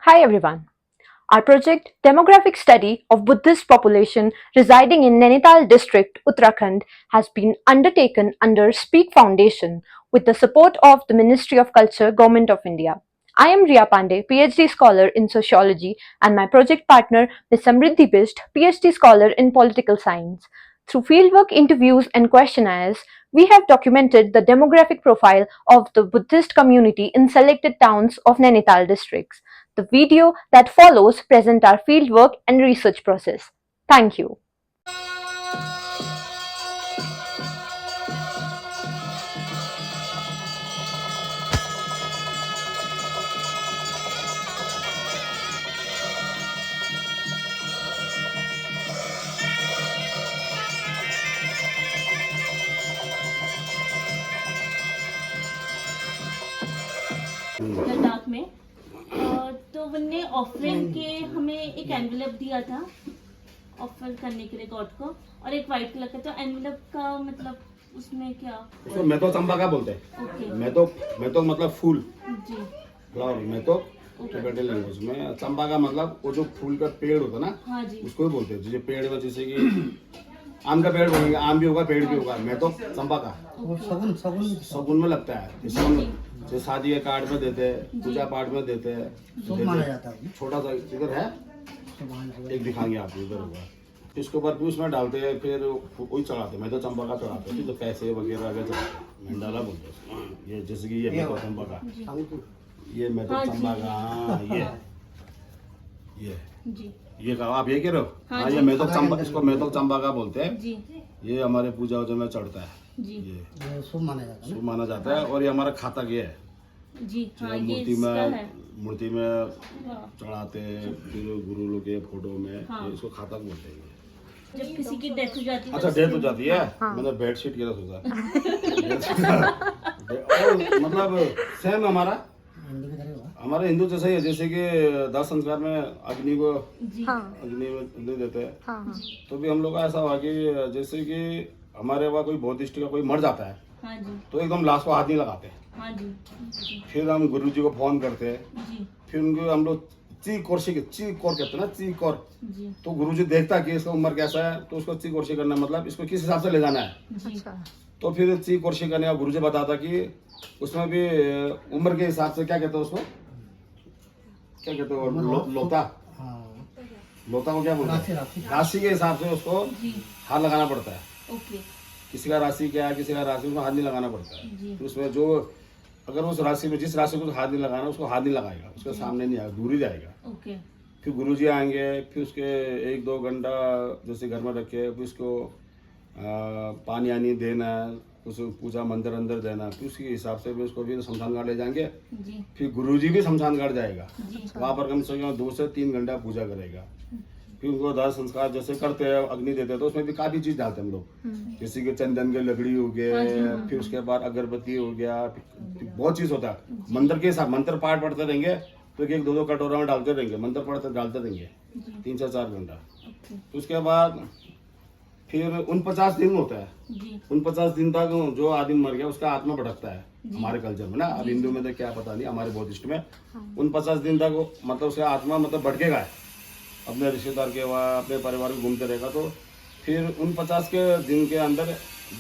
Hi everyone. Our project Demographic Study of Buddhist Population residing in Nainital district, Uttarakhand has been undertaken under Speak Foundation with the support of the Ministry of Culture, Government of India. I am Riya Pandey, PhD scholar in sociology, and my project partner Ms. Samriddhi Bisht, PhD scholar in political science. Through fieldwork interviews and questionnaires, we have documented the demographic profile of the Buddhist community in selected towns of Nainital districts. The video that follows present our fieldwork and research process. Thank you. Ladakh में तो उनने offering के हमें एक envelope दिया था offer करने के लिए गॉड को और एक वाइट कलर का। तो एनवेलप का मतलब उसमें क्या? उसको मैं तो चंपा का बोलते हैं। ओके मैं तो मतलब फूल जी फ्लावर। मैं तो टिबेटन लैंग्वेज में चंपा का मतलब वो जो फूल का पेड़ होता है ना, हाँ जी उसको ही बोलते हैं। जैसे पेड़ में जैसे कि आम का पेड़ बोलेंगे, आम भी होगा पेड़ भी होगा। मैं तो चंपा का वो सगुन सगुन शगुन में लगता है। जैसे शादी के कार्ड में देते हैं, पूजा पाठ में देते हैं, शुभ माना जाता है। छोटा सा इधर है, एक दिखाएंगे आपको, इधर होगा। इसके ऊपर भी उसमें डालते हैं, फिर वही चढ़ाते हैं। मैं तो चंपा का चढ़ाते हैं, तो पैसे वगैरह आगे चढ़ाते हैं। मंडाला बोलते हैं ये, जैसे कि ये मैं तो चंपा का, ये मैं तो हाँ जी। चंपा का। हाँ, ये जी ये कहा आप ये कह रहे हो? हाँ हाँ, जी। ये मैं तो चंपा, इसको मैं तो चंपा का बोलते हैं। जी ये हमारे पूजा वूजा में चढ़ता है। जी ये शुभ माना जाता है शुभ माना जाता है। और ये हमारा खाता ये है, जी जो हाँ ये मूर्ति इसका है। में हाँ। चढ़ाते हैं, फिर गुरु लोग के फोटो में। हाँ। ये इसको खाता बोलते हैं। जब किसी की डेथ हो जाती है अच्छा, डेथ हो जाती है। मैंने बेडशीट की सोचा मतलब सेम हिंदी में करेगा। हमारे हिंदू जैसे ही है। जैसे कि दाह संस्कार में अग्नि को जी अग्नि में अग्नि देते हैं, तो भी हम लोग का ऐसा हुआ कि जैसे कि हमारे वहाँ कोई बुद्धिस्ट का कोई मर जाता है, हाँ जी तो एकदम लाश को हाथ नहीं लगाते। हाँ जी फिर हम गुरु जी को फोन करते हैं, जी फिर उनको हम लोग चीक कोर्शी कहते हैं ना, चीक और। जी तो गुरु जी देखता है कि इसका उम्र कैसा है, तो उसको चीक कोर्शी करना मतलब इसको किस हिसाब से ले जाना है। जी तो फिर चीक कोर्शी करने का गुरु जी बताता कि उसमें भी उम्र के हिसाब से क्या कहते हैं उसको, क्या कहते हैं लोता, हाँ लोता को क्या बोलते राशि हैं? राशि राशि के हिसाब से उसको जी हाथ लगाना पड़ता है। ओके किसी का राशि क्या है, किसी का राशि, उसमें हाथ नहीं लगाना पड़ता है। जी तो उसमें जो अगर उस राशि में जिस राशि को हाथ नहीं लगाना, उसको हाथ नहीं लगाएगा, उसके सामने नहीं आएगा, दूर ही जाएगा। ओके फिर गुरुजी आएंगे, फिर उसके 1-2 घंटा जैसे घर में रखे, फिर उसको पानी आनी देना, उसे पूजा मंदिर अंदर देना, फिर उसके हिसाब से भी उसको फिर शमशान घाट ले जाएंगे। जी फिर गुरुजी भी शमशान घाट जाएगा, जी वहाँ पर कम से कम 2 से 3 घंटा पूजा करेगा। फिर उनको दाह संस्कार जैसे करते हैं, अग्नि देते हैं, तो उसमें भी काफ़ी चीज़ डालते हैं हम लोग। जैसे कि चंदन के लकड़ी हो गए, फिर उसके बाद अगरबत्ती हो गया, फिर बहुत चीज़ होता है। मंत्र के हिसाब, मंत्र पाठ पढ़ते रहेंगे, तो 1-2 कटोरा में डालते रहेंगे, मंत्र पढ़ते डालते रहेंगे 3 से 4 घंटा। ओके तो उसके बाद फिर 49 दिन होता है। जी 49 दिन तक जो आदमी मर गया उसका आत्मा भटकता है हमारे कल्चर में ना। अब हिंदू में तो क्या पता नहीं, हमारे बौद्धिस्ट में 49 दिन तक मतलब उसका आत्मा मतलब भटकेगा, अपने रिश्तेदार के वहाँ अपने परिवार को घूमते रहेगा। तो फिर 49 के दिन के अंदर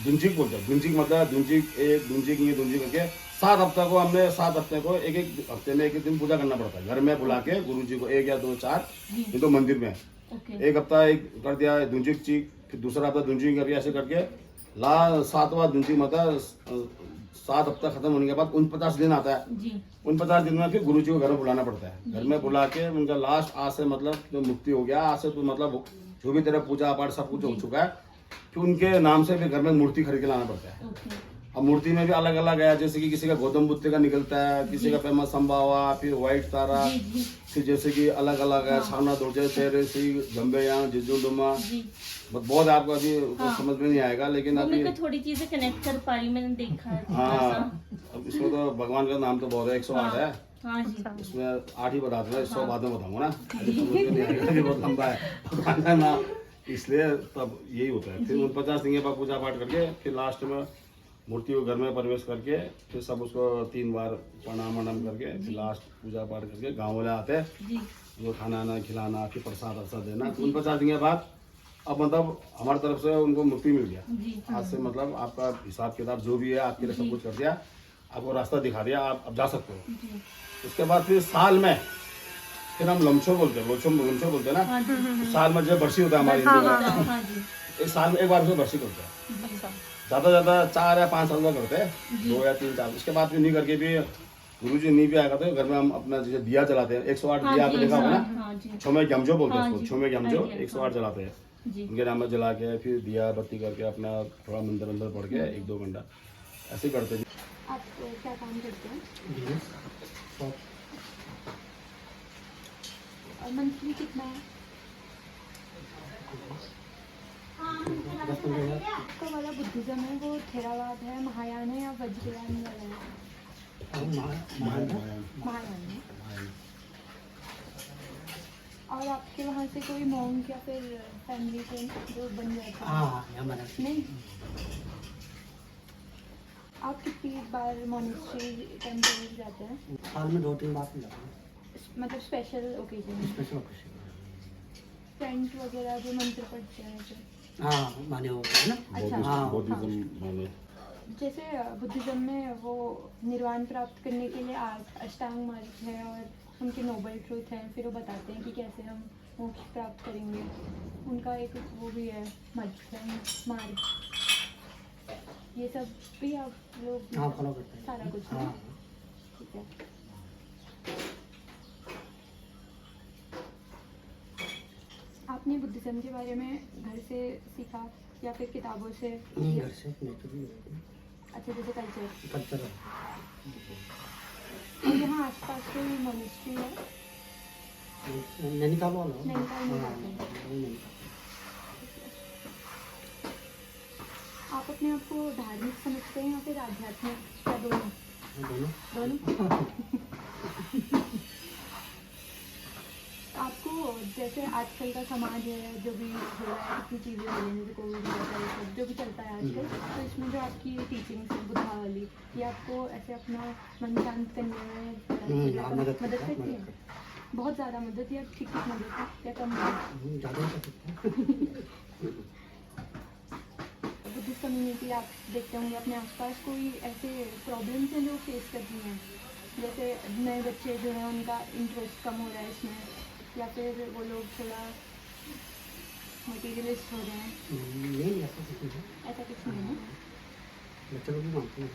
दुंजिक बोलते हैं। दुंजिक मतलब दुंजिक एक दुंजिक नहीं, दुंजिक करके 7 हफ्ता को हमने 7 हफ्ते को एक हफ्ते में एक दिन पूजा करना पड़ता है। घर में बुला के गुरु जी को 1 या 2 4 ये तो मंदिर में ओके 1 हफ्ता एक कर दिया दुंजिक चीक, फिर दूसरा हफ्ता दुंजिक करके ऐसे करके 7वां दुंजिक मतलब 7 हफ्ता खत्म होने के बाद 49 दिन आता है। जी 49 दिन में फिर गुरु जी को घर में बुलाना पड़ता है। घर में बुला के उनका लास्ट आज से मतलब जो मुक्ति हो गया, आज से तो मतलब जो भी तेरा पूजा पाठ सब कुछ हो चुका है, फिर उनके नाम से फिर घर में मूर्ति खरीद के लाना पड़ता है। ओके अब मूर्ति में भी अलग अलग है, जैसे कि किसी का गौतम बुद्ध का निकलता है, किसी का फेमस संभावा, फिर व्हाइट तारा, जी जी फिर जैसे कि अलग अलग है, सामना दोजे तेरे सी गंबेया जिजुडुमा। जी बहुत आपको अभी समझ में नहीं आएगा, लेकिन वो अभी मेरे को थोड़ी चीजें कनेक्ट कर पा रही, मैंने देखा है थोड़ा सा। हाँ, अब इसमें तो भगवान का नाम तो बहुत है, 108 है। हाँ जी इसमें 8 ही बता दूंगा, 100 बाद में बताऊंगा ना, अभी समझ में नहीं आएगा, ये बहुत लंबा है भगवान का नाम, इसलिए तब यही होता है। फिर 49 दिन के बाद पूजा पाठ करके फिर लास्ट में मूर्ति को घर में प्रवेश करके फिर सब उसको 3 बार प्रणाम वणाम करके फिर लास्ट पूजा पाठ करके गाँव वाले आते हैं, जी उनको खाना आना खिलाना फिर प्रसाद वरसाद देना। उन 50 दिन के बाद अब मतलब हमारी तरफ से उनको मुक्ति मिल गया। जी आज से मतलब आपका हिसाब किताब जो भी है आपके लिए सब कुछ कर दिया, आपको रास्ता दिखा दिया, आप अब जा सकते हो। जी उसके बाद फिर साल में फिर हम लमचो बोलते हैं, लोचो बोलते हैं ना। हाँ जी तो साल में जो बरसी होता है हमारे हिंदू में, हाँ जी एक साल में एक बार उसमें बरसी करते हैं। ज़्यादा ज़्यादा 4 या 5 साल का करते हैं, 2 या 3 साल। उसके बाद फिर नहीं करके भी गुरु जी नहीं भी आएगा तो घर में हम अपना जैसे दिया जलाते हैं। 108 दिया आपने देखा होगा ना, हाँ जी छोमे गमजो बोलते हैं हाँ उसको, जी, छोमे गमजो आइडिया, 108 जलाते हैं। जी उनके नाम में जला के फिर दिया बत्ती करके अपना थोड़ा मंदिर अंदर पढ़ के 1-2 घंटा ऐसे ही करते हैं। आप क्या काम करते हैं बिजनेस शॉप और मंथली कितना है? 10-15 हज़ार। आपका वाला बुद्धिज्म है वो थेरावाद है, महायान है या वज्रयान वाला है? और महान महायान है। और आपके वहाँ से कोई मॉन्क या फिर फैमिली से जो बन जाता है? हाँ हमारा नहीं। आप कितनी बार मोनेस्ट्री टेम्पल जाते हैं? साल में 2-3 बार तो जाते हैं। मतलब स्पेशल ओकेजन में? Special occasion. फ्रेंड्स वगैरह जो मंत्र पढ़ते हैं जो? हाँ माने हो गए ना। अच्छा। हाँ बौद्धिज्म माने जैसे बुद्धिज्म में वो निर्वाण प्राप्त करने के लिए 8 अष्टांग मार्ग है और उनके नोबल ट्रूथ हैं, फिर वो बताते हैं कि कैसे हम मोक्ष प्राप्त करेंगे। उनका एक वो भी है मध्यम मार्ग। ये सब भी आप लोग हाँ फॉलो करते हैं सारा कुछ है? हाँ ठीक है। आपने बुद्धिज्म के बारे में घर से सीखा या फिर किताबों से? नहीं घर से नेचुरली अच्छा, जैसे कल्चर। कल्चर और यहाँ आसपास कोई मोनेस्ट्री है? नैनीताल वाला नैनीताल में हाँ जाते हैं। नैनीताल। आप अपने आप को धार्मिक समझते हैं या फिर आध्यात्मिक या दोनों? दोनों दोनों? आपको जैसे आजकल का समाज है जो भी हो रहा है, कितनी चीज़ें हो रही हैं, जैसे कोविड हो रहा है, ये सब जो भी चलता है आजकल, तो इसमें जो आपकी टीचिंग्स है बुद्धा वाली, ये आपको ऐसे अपना मन शांत करने में हाँ, मदद करता है, करती है? मदद बहुत ज़्यादा मदद या ठीक ठीक मदद है या कम मदद? ज़्यादा ही कर सकते हैं। बुद्धिस्ट कम्युनिटी आप देखते होंगे अपने आसपास, कोई ऐसे प्रॉब्लम्स हैं जो फेस करती हैं? जैसे नए बच्चे जो हैं उनका इंटरेस्ट कम हो रहा है इसमें, या फिर वो लोग थोड़ा मटीरियलिस्ट हो रहे हैं? नहीं ऐसा कुछ नहीं है, ऐसा कुछ नहीं है। बच्चे लोग भी मानते हैं।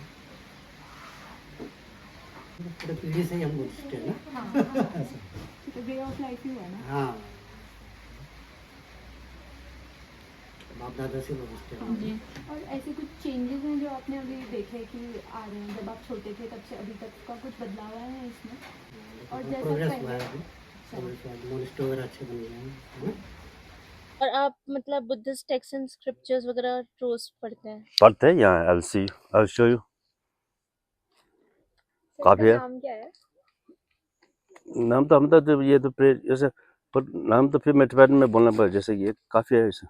पूरे पीढ़ी से ही हम बुद्धिस्ट हैं ना। हाँ तो वे ऑफ लाइफ ही हुआ ना। हाँ बाप दादा से बुद्धिस्ट हैं। जी और ऐसे कुछ चेंजेस हैं जो आपने अभी देखे कि आ रहे हैं, जब आप छोटे थे तब से अभी तक का कुछ बदलाव आया है इसमें? और जैसा प्रोग्रेस हुआ पहले है अभी, प्रोग्रेस हुआ है, मोनेस्ट्री वगैरह अच्छे बन गए हैं है ना? और आप मतलब बुद्धिस्ट टेक्स्ट एंड स्क्रिप्चर्स वगैरह रोज पढ़ते हैं? पढ़ते हैं यहाँ एलसी आई शो यू काफी है नाम क्या है? नाम तो हम तो ये तो जैसे पर नाम तो फिर मेटवेट में बोलना पड़े, जैसे ये काफी है इसे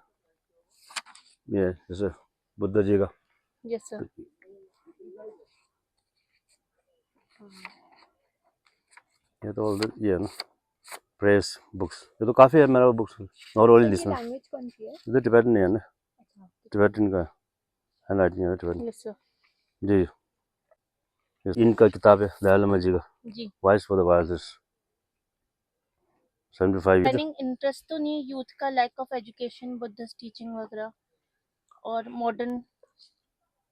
ये जैसे बुद्ध जी का यस सर। ये तो ये है ना प्रेस बुक्स, ये तो काफी है मेरा books, not only this one. Language कौन सी है? ये टिबेटन है ना, टिबेटन का हैंड राइटिंग है टिबेटन यस सर। जी। इनका किताब है दयाल लम्मा जी का जी voice for the voices 75। Running interest तो नहीं यूथ का, lack of education, Buddhist teaching वगैरह और मॉडर्न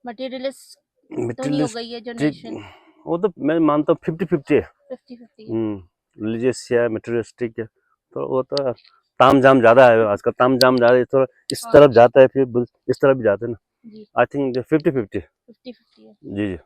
मटेरियलिस्ट तो नहीं हो गई है जनरेशन? वो तो मैं मानता हूँ 50-50 है। 50-50 रिलीजियस या मटेरियलिस्टिक है, तो वो तो ताम जाम ज़्यादा है आजकल, ताम जाम ज़्यादा है, थोड़ा इस तरफ जाता है फिर इस तरफ भी जाते हैं ना। जी आई थिंक 50-50 50-50 है। जी जी।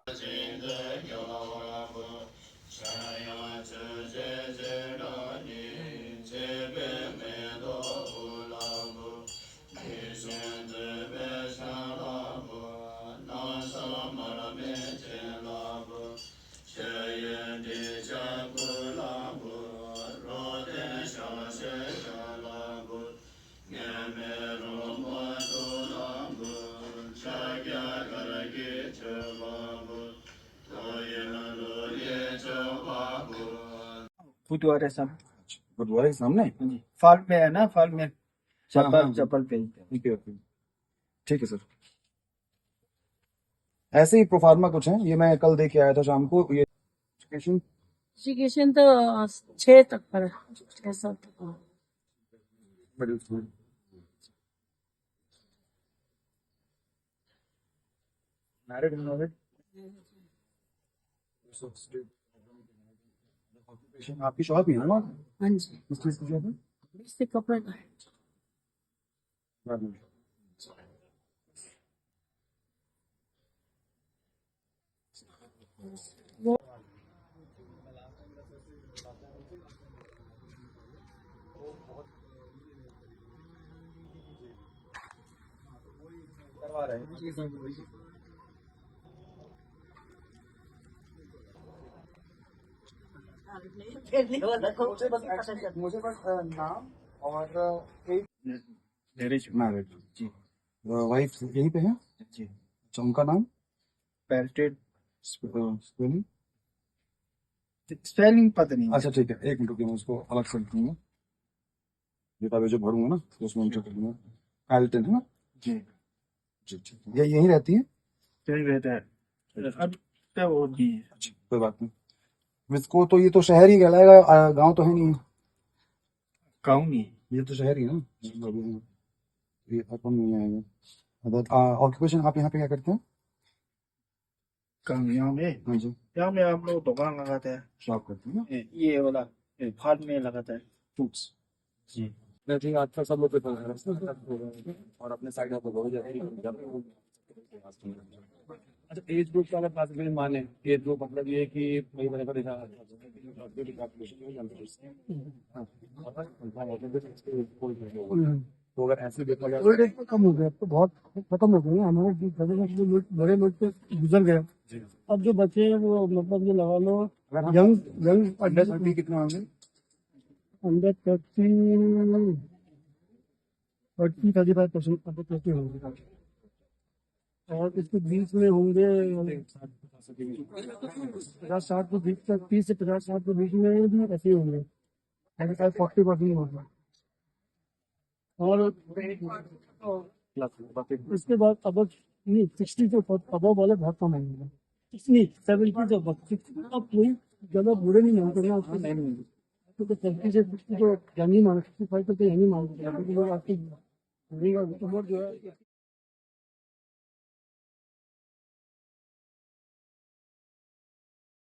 गुरुद्वारे साहब गुरुद्वारे के सामने फॉल में है ना, फॉल में हाँ, चप्पल हाँ। चप्पल पहनते हैं। ओके ओके, ठीक है सर। ऐसे ही प्रोफार्मा कुछ है, ये मैं कल दे के आया था शाम को। ये एजुकेशन एजुकेशन तो 6 तक पर है, 6 साल तक। Middle school. Married involve. आपकी शॉप ही है ना वहाँ? हाँ जी, किस चीज की शॉप है? इससे कपड़े का है। करवा रहे हैं। मुझे बस नाम और एक मैरिड जी, वाइफ यहीं पे है जी। अच्छा, उनका नाम? पेल्टेड स्पेलिंग? स्पेलिंग पता नहीं। अच्छा ठीक है, एक मिनट रुकिए, मैं उसको अलग से लिखूंगा। डेटाबेस जो भरूंगा ना तो उसमें एंटर करूंगा। पेल्टन है ना जी, जी? ठीक है, ये यहीं रहती है? सही रहता है। अब क्या वो भी है। अच्छा कोई बात नहीं। इसको तो ये तो शहर ही कहलाएगा, गांव तो है नहीं। गाँव नहीं ये तो शहर ही है ना, ये अपन नहीं आएगा। ऑक्यूपेशन आप यहाँ पे क्या करते हैं? गाँव में हाँ जी, यहाँ में आप लोग दुकान लगाते हैं। शॉप करते हैं ना, ये वाला फॉल में लगाता है। फ्रूट्स जी, मैं ठीक आजकल सब लोग प्रेफर कर रहे हैं और अपने साइड में हो जाती। अच्छा, एज ग्रुप का अगर क्लासिफिकेशन माने, एज ग्रुप मतलब ये है कि वही मैंने देखा तो अगर ऐसे देखा जाए ओल्ड एज तो कम हो गया, अब तो बहुत खत्म हो गए। हमारे बड़े लोग तो गुजर गए। अब जो बच्चे हैं वो मतलब ये लगा लो यंग यंग अंडर 30 कितना होंगे? अंडर 35% अंडर 30 होंगे और इसके बीच में होंगे 50-60 के बीच तक, 30 से 50-60 के बीच में भी ऐसे ही होंगे। 40% होगा और इसके बाद अब नहीं 60 से अब वाले बहुत कम होंगे। नहीं 70 से अब कोई ज्यादा बुरे नहीं मानते ना उसको। नहीं तो 70 से 60 तो यंग ही मान, 65 तो यंग ही मानते हैं। लोग आपकी जो है